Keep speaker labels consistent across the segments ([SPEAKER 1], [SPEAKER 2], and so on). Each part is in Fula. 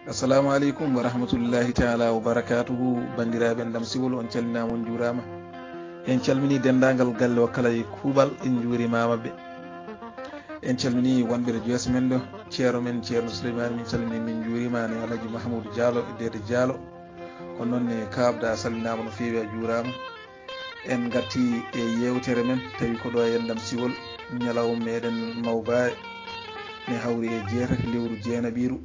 [SPEAKER 1] assalamu aleykum wa rahmatullahi taala wa barakatuhu. bandiraɓe ndam siwol on calminama on juurama. en calmini dendagal galle o kala e kuuɓal en juurimama ɓe. en calmini wonɓe to jeeso men ɗo ceero men ceerno Souleymane min calmini min juurima ne Alhaji Mahamoudou Diallo e Dede Diallo ko noon ne kabda salminama no feewi a juurama. en gatti e yewtere men tawi ko ɗo e ndam siwol ñalawma meɗen mawbaye ne hawri e jeetati lewru jeenaɓiru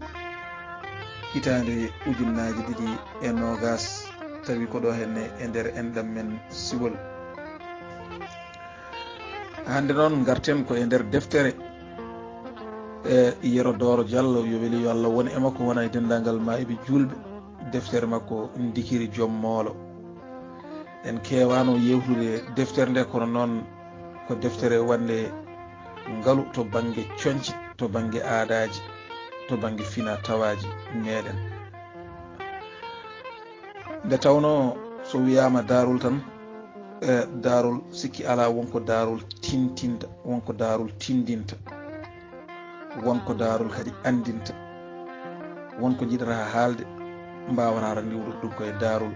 [SPEAKER 1] hitande ujunnaji ɗiɗi e nogas tawi ko ɗo henne e nder enɗam men siwol. hande noon garten ko e nder deftere Yero Doro Diallo yo weeli yo Allah woni e makko wona e dendagal mayiɓe julɓe. deftere makko Ndikiri Joom Moolo. en kewano yewtude deftere nde kono noon ko deftere wande ngaalu to banggue coñce, to banggue aadaji, to banggue fina tawaji meɗen. nde tawno so wiyama darul tan darul sikki ala wonko darul tintinta, wonko darul tindinta, wonko darul kadi andinta, wonko jiɗata haalde mbawata ndiwrude ɗum koye darul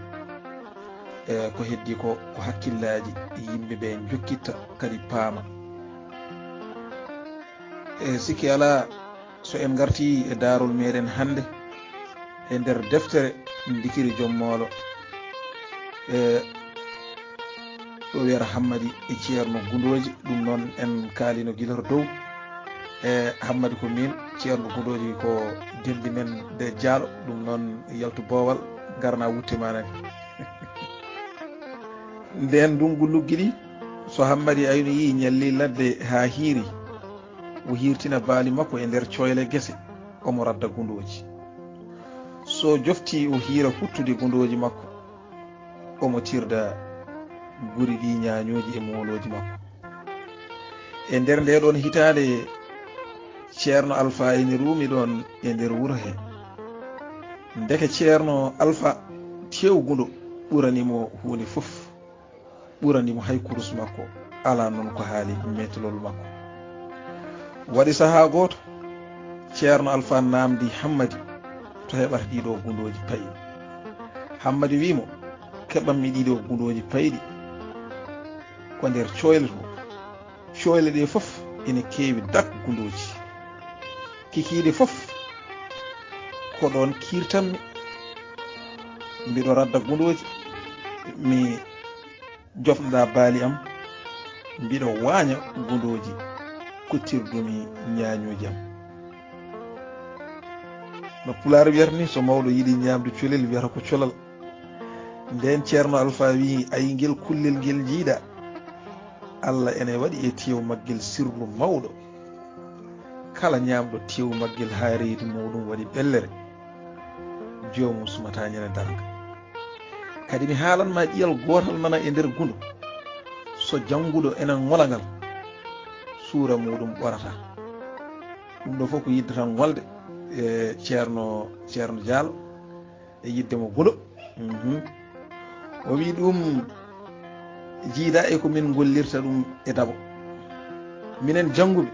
[SPEAKER 1] ko heddi ko hakkillaji yimɓeɓe jokkitta kadi paama. sikki ala so en garti e darul meɗen hande e nder deftere Ndikiri Joom Moolo ɗo wiyata Hammadi e ceerno Gundoji. ɗum noon en kaalino guilata dow Hammadi ko min, ceerno Gundoji ko dembi men de Diallo. ɗum noon yaltu boowal garna wuttemanani nden ndungu luggiɗi so Hammadi ayno yi ñalli ladde ha hiiri o hirtina baali makko e nder coyle guese omo radda Gundoji. so jofti o hiira huttude Gundoji makko omo tirda guri ɗi ñañoji e moloji makko. e nder nde ɗon hitande ceerno Alpha ene ruumi ɗon e nder wuuro he. ndeke ceerno Alpha tew Gundo ɓuranimo hunde fof, ɓuranimo hay kurus makko ala noon ko haali mettolol makko. waɗi saaha goto ceerno Alpha namdi Hammadi to heɓata ɗiɗo Gundoji payɗi. Hammadi wimo keɓanmi ɗiɗo Gundoji payɗi ko nder coyle to, coyle ɗe foof ene kewi dak Gundoji, kikiɗe foof ko ɗon kirtanmi, mbiɗo radda Gundoji, mi jofnoɗa baali am, mbiɗo waña Gundoji kuttirdumi ñañoji am. no Pulaar wiyata ni so mawɗo yiiɗi ñamde colel wiyata ko colal. nden ceerno Alpha wi ayi guel kullel guel jiiɗa Allah ene waɗi e tew maggel sirru mawɗo. kala ñamɗo tew maggel ha reedu muɗum waɗi ɓellere jomum sumata ñande darga. kadi mi haalanma ƴiyal gotal nana e nder Gundo so jangguɗo enen ngolagal suura muɗum ɓorata. ɗum ɗo fof ko yidde tan ngolde e ceerno Diallo e yiddemo Gundo. o wi ɗum jiida e ko min gollirta ɗum e dabo. minen jangguɓe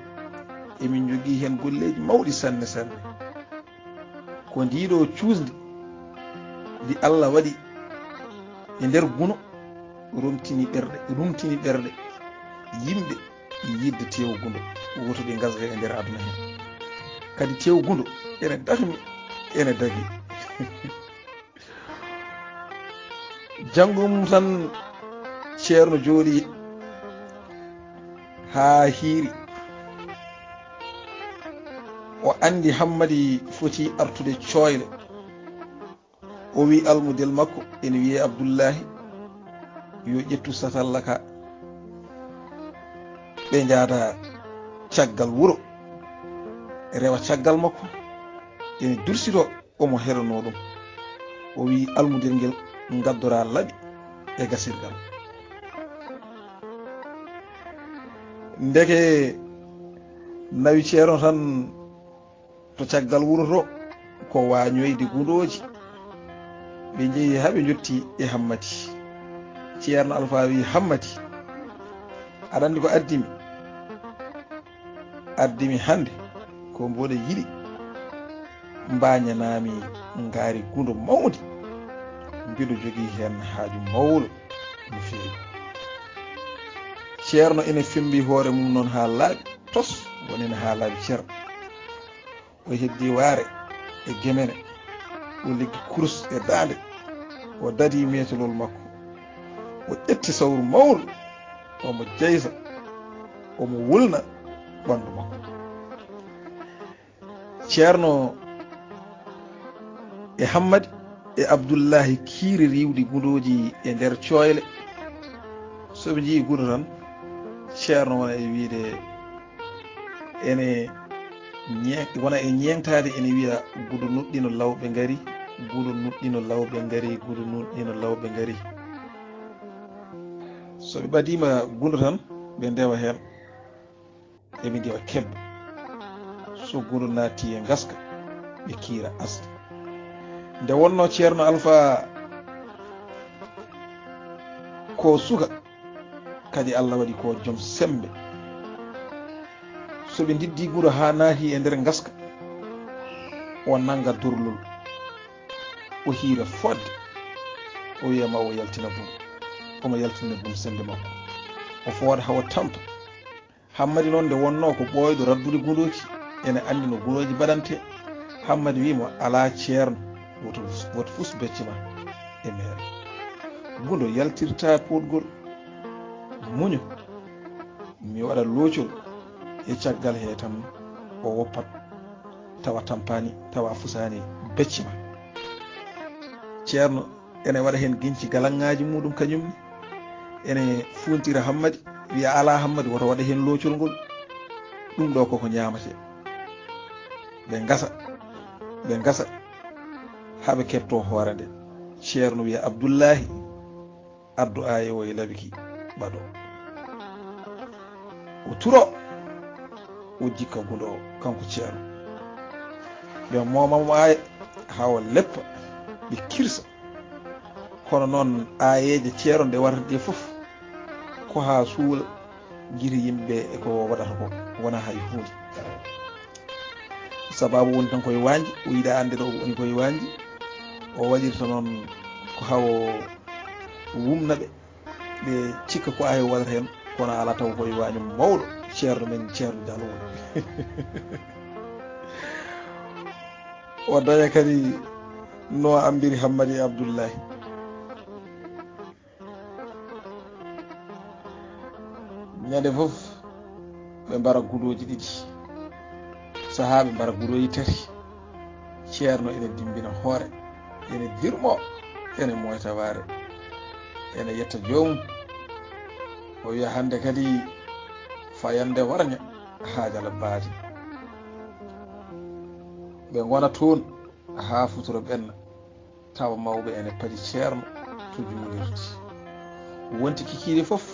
[SPEAKER 1] emin jogui hen golleji mawɗi sanne sanne. ko ndiɗo cuusde ndi Allah waɗi e nder Gundo rumtini ɓerɗe yimɓe yidde tew Gundo woto ɗi gasga e nder aduna hen. kadi tew Gundo ene dakmi ene dagi janggum tan ceerno jooɗi ha hiiri o andi Hammadi foti artude coyle. o wi almudel makko ene wiye Abdoullahi yo ƴettu satalla ka ɓe jaada caggal wuuro. rewa caggal makko ene dursito omo heɗano ɗum. o wi almudel ngel gaddora laaɓi e gasirgal. ndeke nawi ceerno tan to caggal wuuro to ko wañoyde Gundoji. ɓe jeehi haɓe jotti e Hammadi. ceerno Alpha wi Hammadi aɗa andi ko addimi hande ko mboɗo yiɗi mbañanami ngaari gundo mawdi mbiɗo jogii hen haaju mawɗo no feewi. ceerno ene fembi hoore mum noon haa laaɓi tos wonino haa laaɓi ceerno o heddi waare e gemene o liggi kurus e daande o dadi metelol makko o ƴetti sawru mawɗo omo jeysa omo wulna ɓanndu makko. ceerno e Hammadi e Abdoullahi kiiri riwdi gundoji e nder coyle soɓe jii gundo tan ceerno wona e wiide ene wona e ñeŋtade ene wiya gudo nuɗɗino lawɓe ngari gudo nuɗɗino lawɓe ngari gudo nuɗɗino lawɓe ngari. soɓe ɓadima gundo tan ɓe ndewa hen eɓe ndewa kebbe so gundo natti e gaska ɓe kiira asde. nde wonno ceerno Alpha ko suka kadi Allah waɗi ko joom sembe soɓe diddi guuro ha naati e nder gaska o nanga durlol o hiira fodde o wiyama o yaltina bum omo yaltina bum sembe makko o fooda hawa tampa. Hammadi noon nde wonno ko ɓooyɗo raddude guuɗoji ene andi no guuɗoji mbaɗante. Hammadi wimo ala ceerno woto fus beccima e mere gundo yaltirta poɗgol muño mi waɗa loocol e caggal he tan o woppat tawa tampani tawa fusani beccima. ceerno ene waɗa hen ginci galanŋaji muɗum kañumni ene funtira Hammadi wiya ala Hammadi woto waɗa hen loocol ngol ɗum ɗo koko ñamate ɓe gasa haɓe kepto hoore nde. ceerno wiya Abdoullahi addu aye o e labiki ɓaɗo o turo o jikka gundo o kanko ceerno ɓe momamo aya hawa leppa ɓe kirsa. kono noon ayeje ceerno nde warata ɗe foof ko ha suula guiri yimɓe e ko waɗata ko wona hay hunde. sababu woni tan koye wanji o yiɗa ande ɗo woni koye wanji o waɗirta noon ko hawo wumnaɓe ɓe cikka ko ayo waɗata hen kono ala taw koye wañu mawɗo ceerno men ceerno Diallo woni o daña kadi no ambiri Hammadi e Abdoullahi. ñande foof ɓe mbara guɗoji ɗiɗi sahaɓe mbara guɗoji tati ceerno ene dimbina hoore ene dirmo ene moyta waare ene yetta joomum o wiya hande kadi fayande warña haajala baadi ɓe gona toon ha futuro ɓenna tawa mawɓe ene paadi ceerno to juulirde wonti kikiɗe foof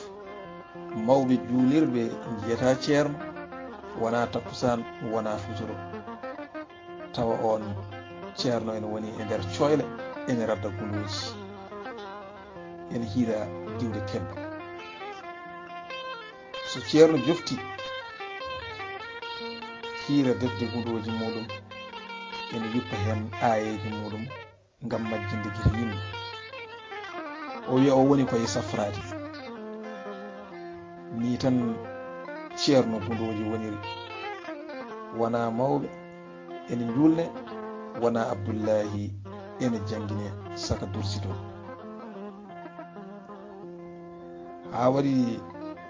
[SPEAKER 1] mawɓe juulirɓe jiyata ceerno wona takkusan wona futuro tawa on ceerno ene woni e nder coyle ene radda guluji ene hiira diwde kebbe. so ceerno jofti hiira defde guluji muɗum ene yuppa hen ayeji muɗum ngam majjinde guite yimɓe. o wiya o woni koye safrade ni tan ceerno guluji woniri wona mawɓe ene julne wona Abdoullahi ene jangine saka dursito. ha waɗi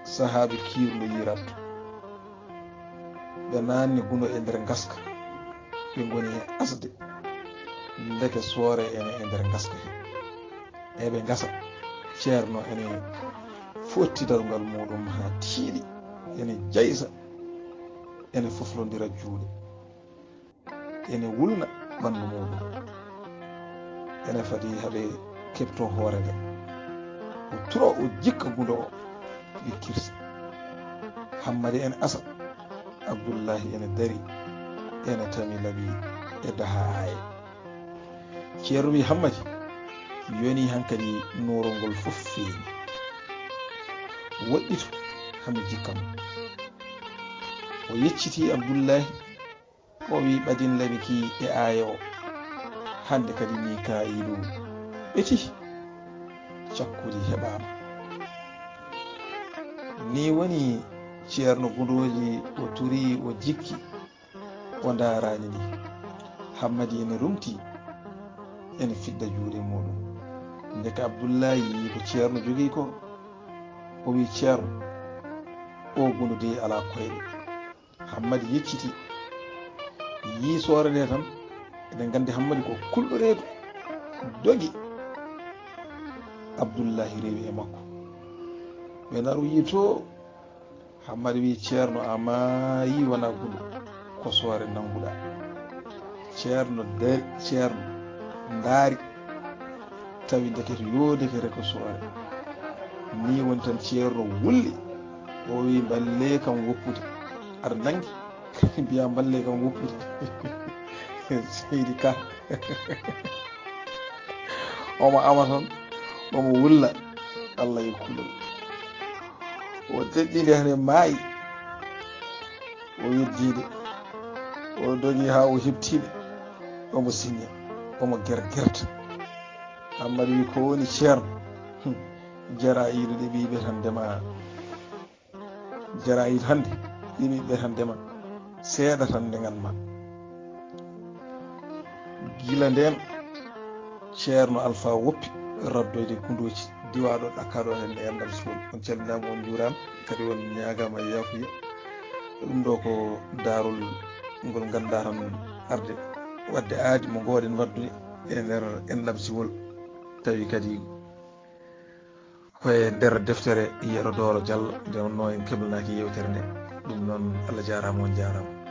[SPEAKER 1] sahaɓe kiirno yiratto ɓe nanni guno e nder gaska ɓe goni e asde ndeke soore ene e nder gaska he eɓe gasa ceerno ene fottidalngal muɗum ha tiiɗi ene jaysa ene foflodira juuɗe ene wulna ɓandu muɗum ene fadi haɓe kepto hoore nde o turo o jikka gundo o ɓe kirsa. Hammadi ene asa Abdoullahi ene dari ene tami laɓi e daha aye. ceerno wi Hammadi yoni hankadi norongol fof feewi woɗɗito hami jikkam o yecciti Abdoullahi o wi ɓadinlami ki e aya o hande kadi Mika'ilu ɓeti cakkudi heɓama. ni woni ceerno Gundooji o turi o jikki o darani ndi Hammadi ene rumti ene fidda juuɗe muɗum. Ndeka Abdoullahi yi ko ceerno jogii ko o wi ceerno o Gundu de ala koyɗe. Hammadi yecciti yi soore nde tan eɗen gandi Hammadi ko kulɗo reedu dogi. Abdoullahi rewi e makko ɓe naru yi to Hammadi wi ceerno ama yi wona Gundu ko soore nanguɗa. ceerno ndaari tawi ndekete yodekete ko soore ni woni tan ceerno wulli o wi balle kam woppude aɗa nangi mbiya balle kam woppude seydi ka omo ama tan omo wulla Allah yo kulol o deɗɗinde hene maayi o yeddide o dogi ha o heɓtiɓe omo signa omo gergerta. Hammadi wi ko woni ceerno jara'idu ɗe ɓiɓe tan ndema jara'idu hande ɗi ɓiɓe tan ndema seeɗa tan nde ganma. gila nden ceerno Alpha woppi raddoyde Gundoji diwaɗo ɗakkaɗo hen e andal suul. On calminama on juurama kadi on ñagama yafuya. ɗum ɗo ko darol ngol ganduɗa tan arde wadde aadi mo gowɗen waddude e nder enɗam siwol tawi kadi koye nder deftere Yero Doro Diallo nde wonno en keblanaki yewtere nde. ɗum noon Allah jarama on jarama.